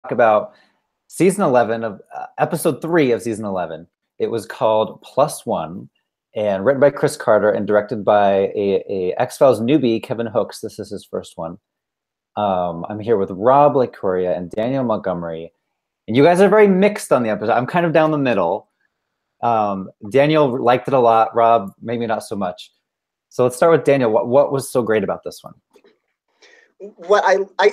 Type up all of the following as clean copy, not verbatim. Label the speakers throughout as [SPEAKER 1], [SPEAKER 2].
[SPEAKER 1] about season 11 of episode 3 of season 11. It was called Plus One, and written by Chris Carter and directed by a X-Files newbie, Kevin Hooks. This is his first one. I'm here with Rob Licuria and Daniel Montgomery, and you guys are very mixed on the episode. I'm kind of down the middle. Daniel liked it a lot. Rob, maybe not so much. So let's start with Daniel. What was so great about this one?
[SPEAKER 2] What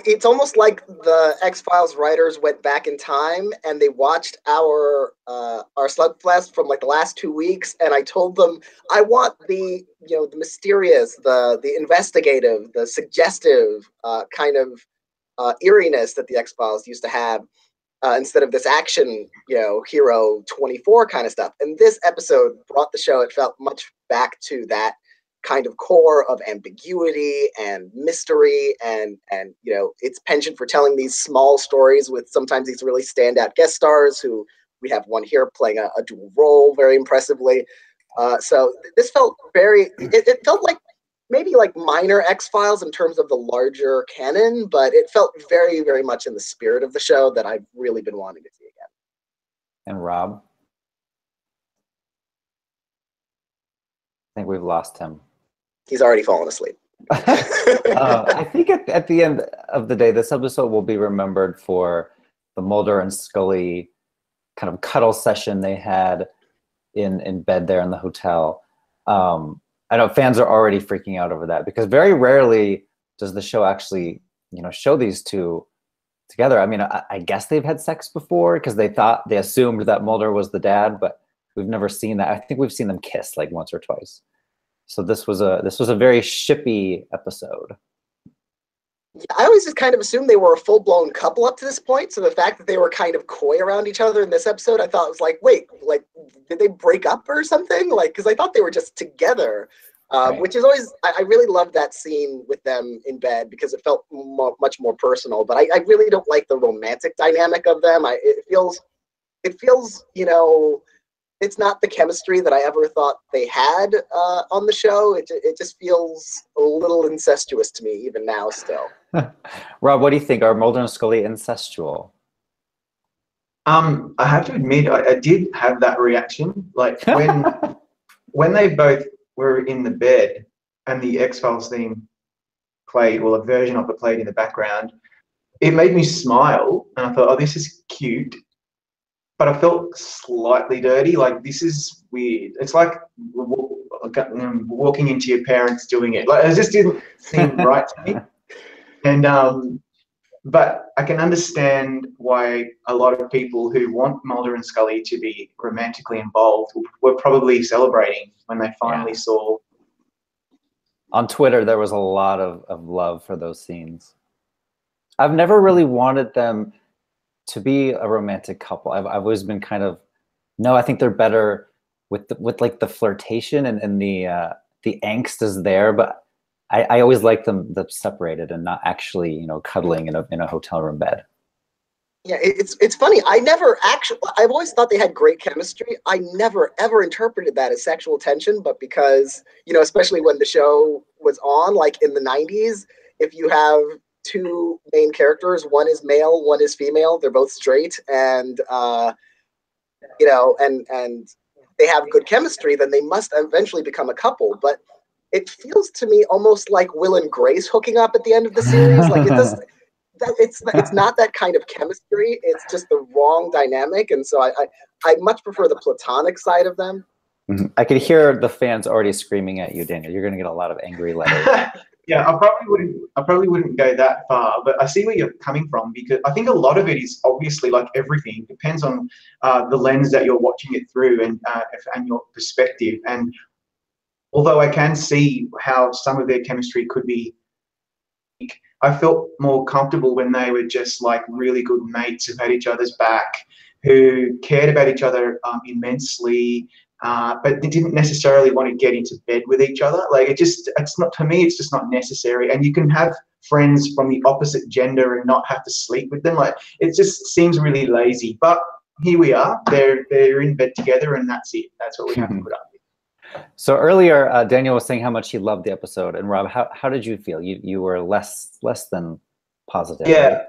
[SPEAKER 2] it's almost like the X-Files writers went back in time and they watched our Slugfest from like the last 2 weeks, and I told them I want the the mysterious, the investigative, the suggestive kind of eeriness that the X-Files used to have instead of this action hero 24 kind of stuff. And this episode brought the show. It felt much back to that kind of core of ambiguity and mystery and its penchant for telling these small stories with sometimes these really standout guest stars who we have one here playing a dual role very impressively. So this felt it felt like maybe like minor X-Files in terms of the larger canon, but it felt very, very much in the spirit of the show that I've really been wanting to see again.
[SPEAKER 1] And Rob? I think we've lost him.
[SPEAKER 2] He's already fallen asleep.
[SPEAKER 1] I think at the end of the day, this episode will be remembered for the Mulder and Scully kind of cuddle session they had in bed there in the hotel. I know fans are already freaking out over that because very rarely does the show actually, show these two together. I mean, I guess they've had sex before because they assumed that Mulder was the dad, but we've never seen that. I think we've seen them kiss like once or twice. So this was a very shippy episid.
[SPEAKER 2] I always just kind of assumed they were a full-blown couple up to this point. So the fact that they were kind of coy around each other in this episode, I thought was like, wait, like, did they break up or something? Like, because I thought they were just together, right. Which is always, I really loved that scene with them in bed because it felt much more personal. But I really don't like the romantic dynamic of them. It feels, it's not the chemistry that I ever thought they had on the show. It just feels a little incestuous to me, even now still.
[SPEAKER 1] Rob, what do you think? Are Mulder and Scully incestual?
[SPEAKER 3] I have to admit, I did have that reaction. Like when they both were in the bed and the X-Files theme played, well, a version of it played in the background, it made me smile. And I thought, oh, this is cute. But I felt slightly dirty. Like, this is weird. It's like walking into your parents doing it. Like, it just didn't seem right to me. And but I can understand why a lot of people who want Mulder and Scully to be romantically involved were probably celebrating when they finally saw.
[SPEAKER 1] On Twitter, there was a lot of love for those scenes. I've never really wanted them to be a romantic couple. I've always been kind of, no, I think they're better with like the flirtation and the angst is there, but I always like them separated and not actually, cuddling in a hotel room bed.
[SPEAKER 2] Yeah, it's funny. I've always thought they had great chemistry. I never ever interpreted that as sexual tension, but because, especially when the show was on, like in the 90s, if you have two main characters, one is male, one is female, they're both straight, and and they have good chemistry, then they must eventually become a couple. But it feels to me almost like Will and Grace hooking up at the end of the series. Like, it does. It's not that kind of chemistry. It's just the wrong dynamic, and so I much prefer the platonic side of them.
[SPEAKER 1] Mm-hmm. I could hear the fans already screaming at you, Daniel. You're going to get a lot of angry letters.
[SPEAKER 3] Yeah, I probably wouldn't go that far, but I see where you're coming from, because I think a lot of it is obviously, like everything, depends on the lens that you're watching it through and your perspective. And although I can see how some of their chemistry could be, I felt more comfortable when they were just like really good mates who had each other's back, who cared about each other immensely. But they didn't necessarily want to get into bed with each other. Like, it's not, to me, it's just not necessary. And you can have friends from the opposite gender and not have to sleep with them. Like, it just seems really lazy. But here we are. They're in bed together, and that's it. That's what we have to put up with.
[SPEAKER 1] So earlier, Daniel was saying how much he loved the episode, and Rob, how did you feel? You were less than positive.
[SPEAKER 3] Yeah.
[SPEAKER 1] Right?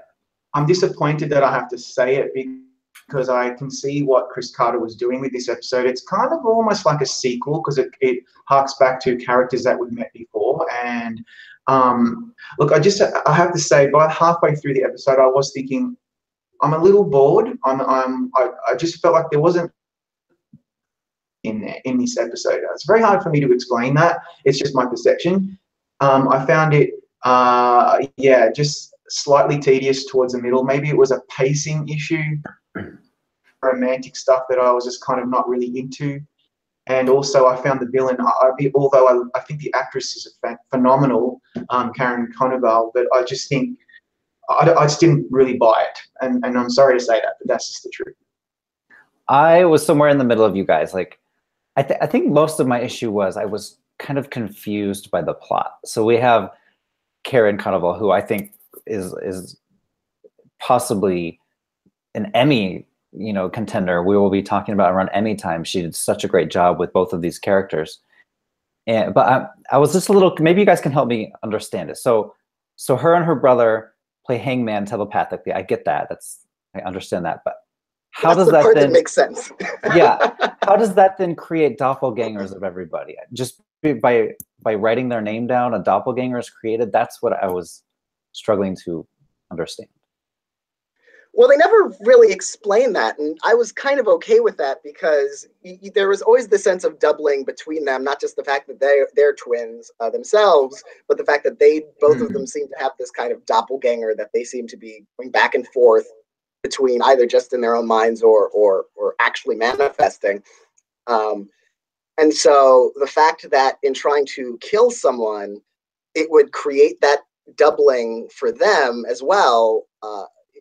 [SPEAKER 3] I'm disappointed that I have to say it because I can see what Chris Carter was doing with this episode. It's kind of almost like a sequel because it harks back to characters that we've met before. And look, I have to say, by halfway through the episode, I was thinking, I'm a little bored. I just felt like there wasn't in this episode. It's very hard for me to explain that. It's just my perception. I found it, just slightly tedious towards the middle. Maybe it was a pacing issue, romantic stuff that I was just kind of not really into. And also, I found the villain, although I think the actress is phenomenal, Karen Conoval, but I just think I just didn't really buy it. And I'm sorry to say that, but that's just the truth.
[SPEAKER 1] I was somewhere in the middle of you guys. Like, I think most of my issue was I was kind of confused by the plot. So we have Karen Conoval, who I think is possibly an Emmy, contender. We will be talking about around Emmy time. She did such a great job with both of these characters. But I was just a little. Maybe you guys can help me understand it. So her and her brother play hangman telepathically. I get that. I understand that. But how does that then
[SPEAKER 2] make sense?
[SPEAKER 1] Yeah. How does that then create doppelgangers of everybody? Just by writing their name down, a doppelganger is created. That's what I was struggling to understand.
[SPEAKER 2] Well, they never really explain that, and I was kind of okay with that because there was always the sense of doubling between them, not just the fact that they're twins themselves, but the fact that both of them seem to have this kind of doppelganger that they seem to be going back and forth between, either just in their own minds or actually manifesting. And so the fact that in trying to kill someone, it would create that doubling for them as well.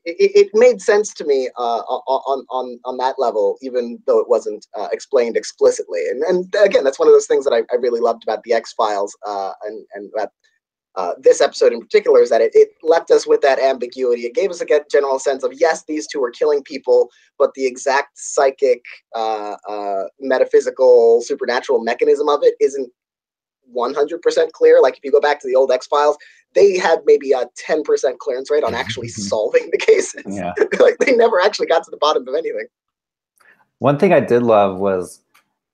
[SPEAKER 2] It made sense to me on that level, even though it wasn't explained explicitly. And again, that's one of those things that I really loved about the X-Files and about this episode in particular, is that it left us with that ambiguity. It gave us a general sense of, yes, these two are killing people, but the exact psychic, metaphysical, supernatural mechanism of it isn't 100% clear. Like if you go back to the old X-Files, they had maybe a 10% clearance rate on actually solving the cases.
[SPEAKER 1] Yeah.
[SPEAKER 2] Like they never actually got to the bottom of anything.
[SPEAKER 1] One thing I did love was,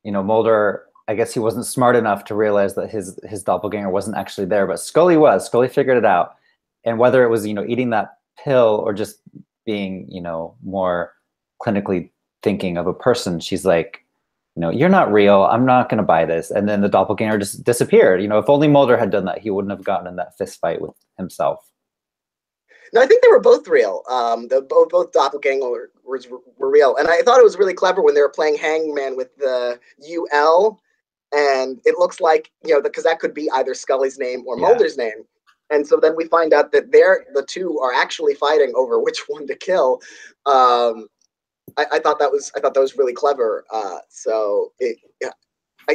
[SPEAKER 1] Mulder, I guess he wasn't smart enough to realize that his doppelganger wasn't actually there, but Scully was. Scully figured it out. And whether it was, eating that pill or just being, more clinically thinking of a person, she's like, you're not real. I'm not going to buy this. And then the doppelganger just disappeared. If only Mulder had done that, he wouldn't have gotten in that fist fight with himself.
[SPEAKER 2] No, I think they were both real. Both doppelgangers were real. And I thought it was really clever when they were playing hangman with the UL. And it looks like, because that could be either Scully's name or Mulder's name. And so then we find out that the two are actually fighting over which one to kill. I thought that was really clever. I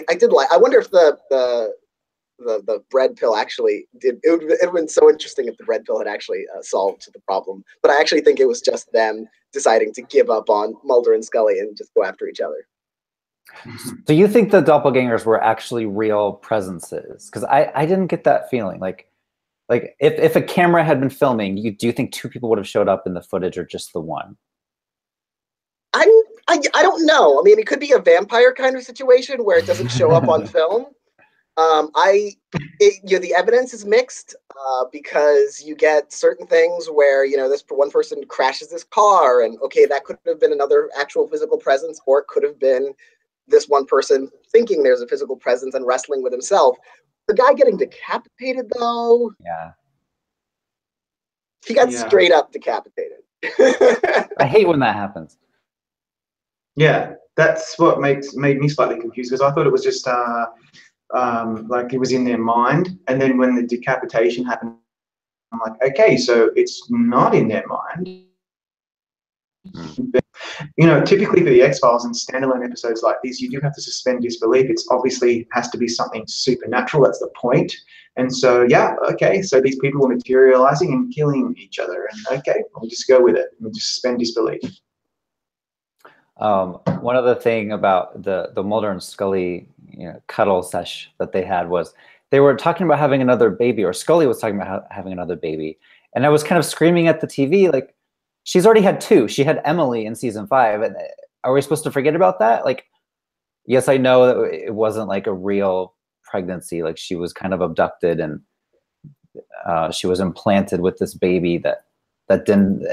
[SPEAKER 2] did like. I wonder if the bread pill actually did. It would have been so interesting if the bread pill had actually solved the problem. But I actually think it was just them deciding to give up on Mulder and Scully and just go after each other.
[SPEAKER 1] Do you think the doppelgangers were actually real presences? Because I didn't get that feeling. Like if a camera had been filming, do you think two people would have showed up in the footage or just the one?
[SPEAKER 2] I don't know. I mean, it could be a vampire kind of situation where it doesn't show up on film. The evidence is mixed because you get certain things where, this one person crashes this car and, okay, that could have been another actual physical presence, or it could have been this one person thinking there's a physical presence and wrestling with himself. The guy getting decapitated, though.
[SPEAKER 1] Yeah.
[SPEAKER 2] He got straight up decapitated.
[SPEAKER 1] I hate when that happens.
[SPEAKER 3] Yeah, that's what made me slightly confused, because I thought it was just like it was in their mind, and then when the decapitation happened, I'm like, okay, so it's not in their mind. But, typically for the X-Files and standalone episodes like this, you do have to suspend disbelief. It's obviously has to be something supernatural. That's the point. And so, okay, so these people are materializing and killing each other, and okay, we'll just go with it. We'll just suspend disbelief.
[SPEAKER 1] One other thing about the Mulder and Scully cuddle sesh that they had was they were talking about having another baby, or Scully was talking about having another baby. And I was kind of screaming at the TV, like, she's already had two. She had Emily in season 5. And are we supposed to forget about that? Like, yes, I know that it wasn't like a real pregnancy. Like, she was kind of abducted and she was implanted with this baby that didn't,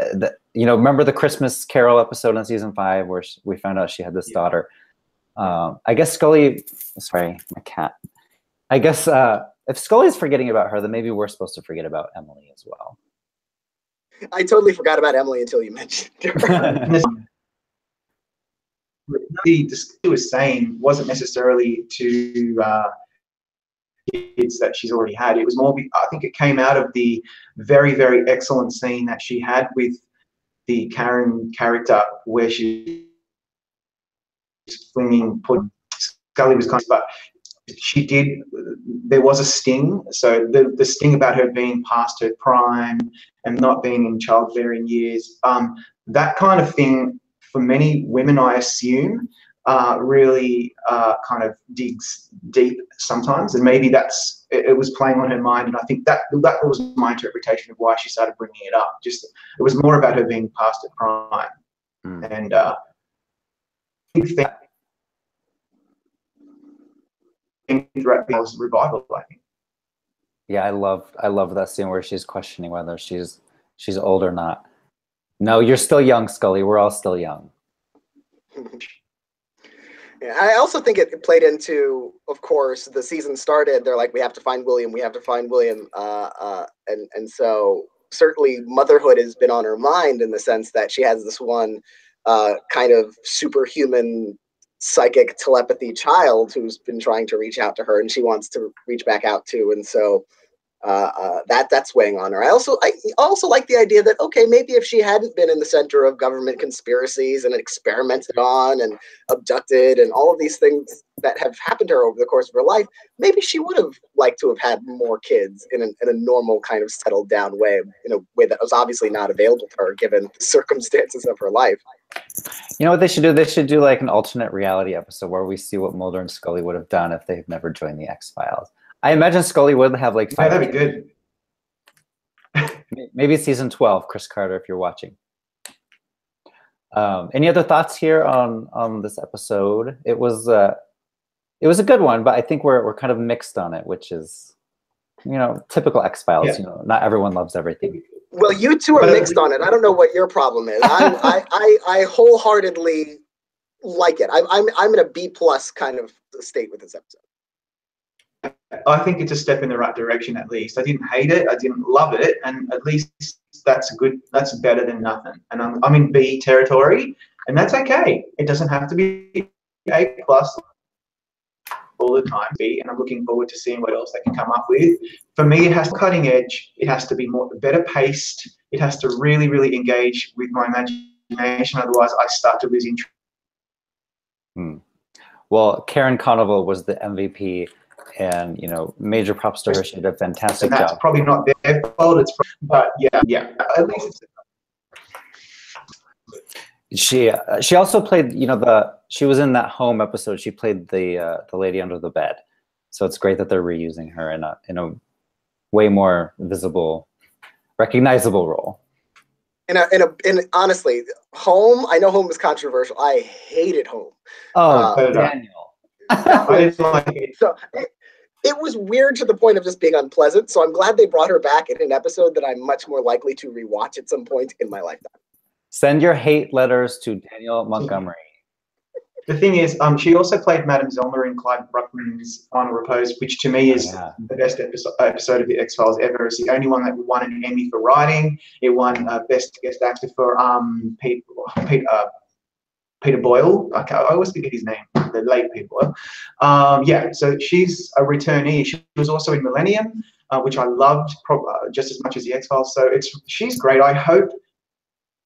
[SPEAKER 1] remember the Christmas Carol episode in season 5 where we found out she had this daughter. I guess Scully, sorry, my cat. I guess if Scully's forgetting about her, then maybe we're supposed to forget about Emily as well.
[SPEAKER 2] I totally forgot about Emily until you mentioned her.
[SPEAKER 3] The he was saying wasn't necessarily to kids that she's already had. It was more, I think it came out of the very, very excellent scene that she had with the Karen character where she's flinging Scully was kind of, but she did, there was a sting. So the sting about her being past her prime and not being in childbearing years, that kind of thing for many women, I assume, really kind of digs deep sometimes, and maybe it was playing on her mind, and I think that was my interpretation of why she started bringing it up. Just it was more about her being past her prime, and I think throughout the revival, I think.
[SPEAKER 1] Yeah, I love that scene where she's questioning whether she's old or not. No, you're still young, Scully. We're all still young.
[SPEAKER 2] Yeah, I also think it played into, of course, the season started. They're like, we have to find William. We have to find William. And so certainly motherhood has been on her mind in the sense that she has this one kind of superhuman psychic telepathy child who's been trying to reach out to her, and she wants to reach back out to. And so that's weighing on her. I also like the idea that, okay, maybe if she hadn't been in the center of government conspiracies and experimented on and abducted and all of these things that have happened to her over the course of her life, maybe she would have liked to have had more kids in a normal kind of settled down way, in a way that was obviously not available to her given the circumstances of her life.
[SPEAKER 1] You know what they should do? They should do like an alternate reality episode where we see what Mulder and Scully would have done if they had never joined the X-Files. I imagine Scully would have like 5.
[SPEAKER 3] Yeah, that'd be
[SPEAKER 1] good. Maybe season 12, Chris Carter, if you're watching. Any other thoughts here on this episode? It was a good one, but I think we're kind of mixed on it, which is, typical X-Files.
[SPEAKER 3] Yeah.
[SPEAKER 1] Not everyone loves everything.
[SPEAKER 2] Well, you two are mixed on it. I don't know what your problem is. I wholeheartedly like it. I'm in a B+ kind of state with this episode.
[SPEAKER 3] I think it's a step in the right direction. At least I didn't hate it. I didn't love it, and at least that's good. That's better than nothing. And I'm in B territory, and that's okay. It doesn't have to be A+ all the time. B, and I'm looking forward to seeing what else they can come up with. For me, it has to be cutting edge. It has to be better paced. It has to really, really engage with my imagination. Otherwise, I start to lose interest.
[SPEAKER 1] Well, Karen Conover was the MVP. And major props to her. She did a fantastic job.
[SPEAKER 3] That's probably not their fault. But yeah. At least
[SPEAKER 1] she also played. She was in that Home episode. She played the lady under the bed. So it's great that they're reusing her in a way more visible, recognizable role.
[SPEAKER 2] And honestly, Home. I know Home is controversial. I hated Home.
[SPEAKER 1] Oh, Daniel.
[SPEAKER 3] I didn't like it.
[SPEAKER 2] So it was weird to the point of just being unpleasant. So I'm glad they brought her back in an episode that I'm much more likely to rewatch at some point in my lifetime.
[SPEAKER 1] Send your hate letters to Daniel Montgomery.
[SPEAKER 3] The thing is, she also played Madame Zelma in Clyde Bruckman's Final Repose, which to me is the best episode of the X-Files ever. It's the only one that won an Emmy for writing. It won Best Guest Actor for Peter Boyle. I always forget his name, the late Peter Boyle. So she's a returnee. She was also in Millennium, which I loved just as much as the X-Files. So she's great. I hope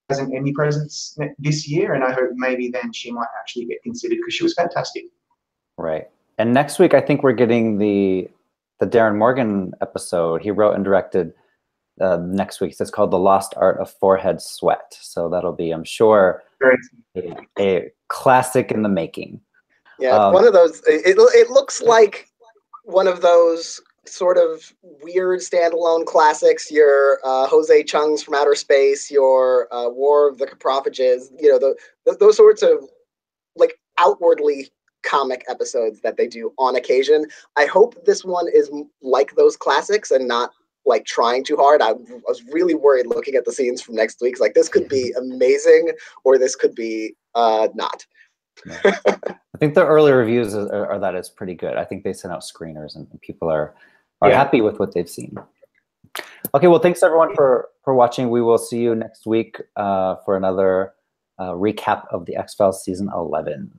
[SPEAKER 3] has an Emmy presence this year, and I hope maybe then she might actually get considered because she was fantastic.
[SPEAKER 1] Right. And next week, I think we're getting the Darren Morgan episode. He wrote and directed next week. It's called The Lost Art of Forehead Sweat. So that'll be, I'm sure, a classic in the making.
[SPEAKER 2] Yeah, one of those. It looks like one of those sort of weird standalone classics, your Jose Chung's from Outer Space, your War of the Coprophages, you know, those sorts of like outwardly comic episodes that they do on occasion. I hope this one is like those classics and not like trying too hard. I was really worried looking at the scenes from next week's like this could be amazing or this could be not.
[SPEAKER 1] Yeah. I think the early reviews are that it's pretty good. I think they sent out screeners and people are happy with what they've seen. Okay, well, thanks everyone for watching. We will see you next week for another recap of the X-Files season 11.